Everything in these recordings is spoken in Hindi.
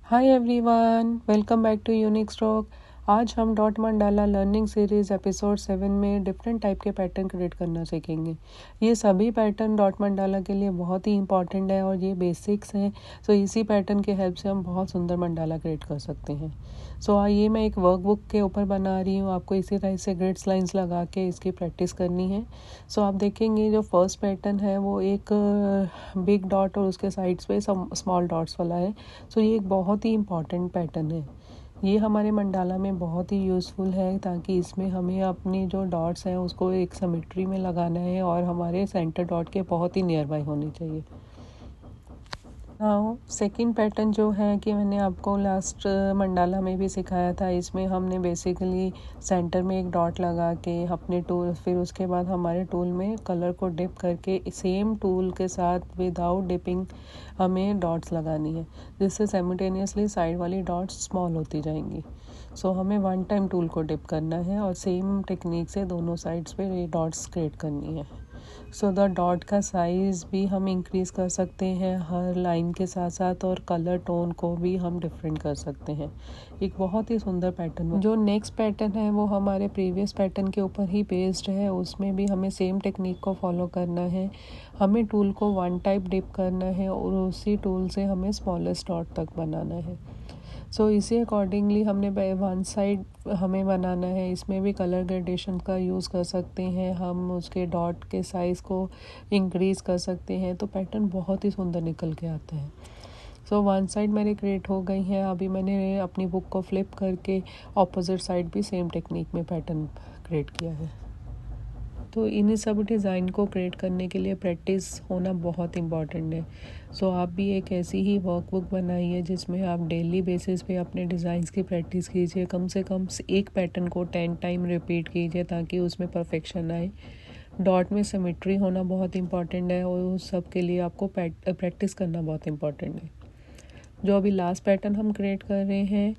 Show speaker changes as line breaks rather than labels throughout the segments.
Hi everyone, welcome back to unique stroke. आज हम dot mandala learning series episode 7 में डिफरेंट टाइप के पैटर्न क्रिएट करना सीखेंगे। ये सभी पैटर्न डॉट मंडाला के लिए बहुत ही इंपॉर्टेंट है और ये बेसिक्स हैं। सो इसी पैटर्न के हेल्प से हम बहुत सुंदर मंडाला क्रिएट कर सकते हैं। ये मैं एक वर्कबुक के ऊपर बना रही हूँ। आपको इसी तरह से ग्रिड्स लाइंस लगा के इसकी प्रैक्टिस करनी है। आप देखेंगे जो फर्स्ट पैटर्न है वो एक बिग डॉट और उसके साइड्स पे सब स्मॉल डॉट्स वाला है। ये एक बहुत ही इम्पॉर्टेंट पैटर्न है। ये हमारे मंडाला में बहुत ही यूज़फुल है ताकि इसमें हमें अपनी जो डॉट्स हैं उसको एक सिमेट्री में लगाना है और हमारे सेंटर डॉट के बहुत ही नियर बाय होनी चाहिए। हाँ, सेकंड पैटर्न जो है कि मैंने आपको लास्ट मंडाला में भी सिखाया था। इसमें हमने बेसिकली सेंटर में एक डॉट लगा के अपने टूल, फिर उसके बाद हमारे टूल में कलर को डिप करके सेम टूल के साथ विदाउट डिपिंग हमें डॉट्स लगानी है, जिससे साइमल्टेनियसली साइड वाली डॉट्स स्मॉल होती जाएंगी। हमें वन टाइम टूल को डिप करना है और सेम टेक्निक से दोनों साइड्स पे ये डॉट्स क्रिएट करनी है। द डॉट का साइज़ भी हम इंक्रीज़ कर सकते हैं हर लाइन के साथ साथ, और कलर टोन को भी हम डिफरेंट कर सकते हैं। एक बहुत ही सुंदर पैटर्न है। जो नेक्स्ट पैटर्न है वो हमारे प्रीवियस पैटर्न के ऊपर ही बेस्ड है। उसमें भी हमें सेम टेक्निक को फॉलो करना है। हमें टूल को वन टाइप डिप करना है और उसी टूल से हमें स्मॉलेस्ट डॉट तक बनाना है। इसी अकॉर्डिंगली हमने वन साइड हमें बनाना है। इसमें भी कलर ग्रेडेशन का यूज़ कर सकते हैं, हम उसके डॉट के साइज़ को इंक्रीज़ कर सकते हैं, तो पैटर्न बहुत ही सुंदर निकल के आता है। वन साइड मेरे क्रिएट हो गई हैं। अभी मैंने अपनी बुक को फ्लिप करके ऑपोजिट साइड भी सेम टेक्निक में पैटर्न क्रिएट किया है। इन सब डिज़ाइन को क्रिएट करने के लिए प्रैक्टिस होना बहुत इम्पॉर्टेंट है। आप भी एक ऐसी ही वर्कबुक बनाइए जिसमें आप डेली बेसिस पे अपने डिज़ाइंस की प्रैक्टिस कीजिए। कम से कम एक पैटर्न को 10 टाइम रिपीट कीजिए ताकि उसमें परफेक्शन आए। डॉट में सिमेट्री होना बहुत इम्पॉर्टेंट है और उस सब के लिए आपको प्रैक्टिस करना बहुत इम्पॉर्टेंट है। जो अभी लास्ट पैटर्न हम क्रिएट कर रहे हैं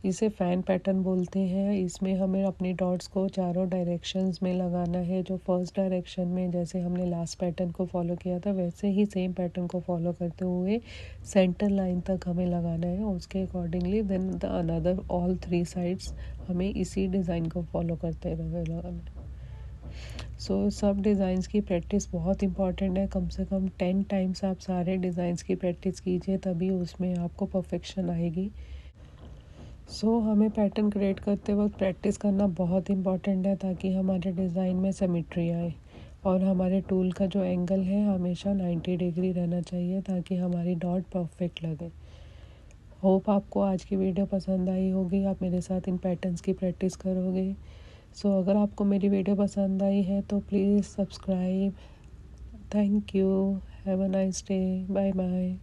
इसे फ़ैन पैटर्न बोलते हैं। इसमें हमें अपनी डॉट्स को चारों डायरेक्शंस में लगाना है। जो फर्स्ट डायरेक्शन में जैसे हमने लास्ट पैटर्न को फॉलो किया था वैसे ही सेम पैटर्न को फॉलो करते हुए सेंटर लाइन तक हमें लगाना है। उसके accordingly then the another all 3 sides हमें इसी डिज़ाइन को फॉलो करते रहे लगाना है। सब डिज़ाइंस की प्रैक्टिस बहुत इंपॉर्टेंट है। कम से कम 10 टाइम्स आप सारे डिज़ाइंस की प्रैक्टिस कीजिए, तभी उसमें आपको परफेक्शन आएगी। हमें पैटर्न क्रिएट करते वक्त प्रैक्टिस करना बहुत इम्पॉर्टेंट है ताकि हमारे डिज़ाइन में सिमेट्री आए, और हमारे टूल का जो एंगल है हमेशा 90 डिग्री रहना चाहिए ताकि हमारी डॉट परफेक्ट लगे। होप आपको आज की वीडियो पसंद आई होगी। आप मेरे साथ इन पैटर्न्स की प्रैक्टिस करोगे। अगर आपको मेरी वीडियो पसंद आई है तो please subscribe. Thank you. Have a nice day. Bye bye.